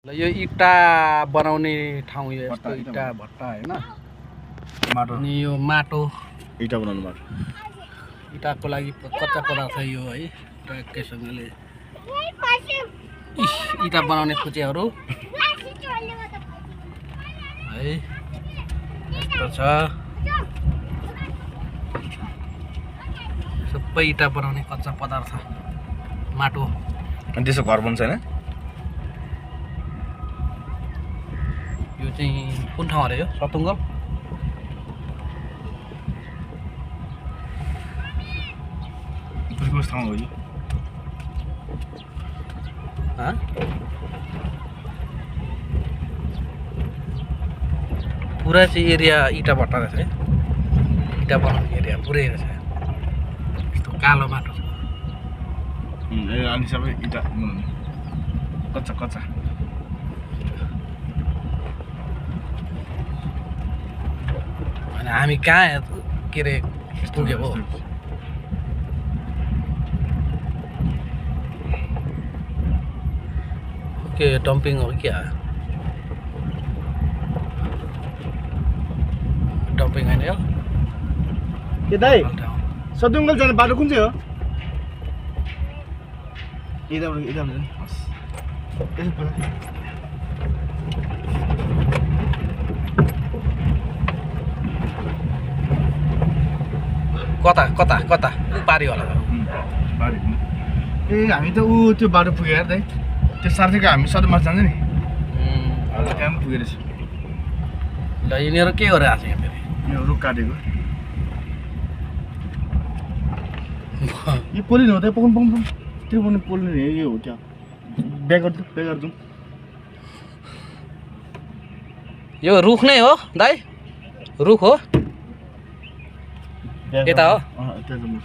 यो इटा बनाउने ठाउँ यो यस्तो इटा भट्टा हैन माटो अनि यो माटो इटा बनाउनु माटो इटाको लागि कच्चा पदार्थ यो है ट्र्याकसँगले इटा बनाउने कुचियाहरू है यस्तो छ सबै इटा बनाउने कच्चा पदार्थ माटो अनि त्यसो घर बन्छ हैन यो चाहिँ कुन ठाउँ अरे यो सतुङ्गल पुरको ठाउँ हो यो पुरा चाहिँ एरिया इटा भट्टा रहेछ है इटा बनाउने एरिया पुरै रहेछ यस्तो कालो माटो छ अनि सबै इटा बनाउने कच्चा कच्चा अनि हामी कहाँ के अरे पुग्यो के डम्पिङ हो क्या डम्पिङ हैन यो के दाइ सदुङ्गल जाने बाटो कुन चाहिँ हो कता कता कता पारी होला बारी ए हामी त ऊ त्यो बाटो पुग्यो यार दाइ त्यो सार्थीको हामी सदुमा जान्छ नि त्यहाँ पनि पुगेर छ ल यिनीहरू के गरेर आएको छ यहाँ फेरि यो रुख काटेको यो पोलिन हो त पकौँ पकौँ त्यो पनि पोलिन यो हो क्या बेगर जाउँ यो रुख नै हो दाइ रुख हो यता हो त्यहाँ जाउँ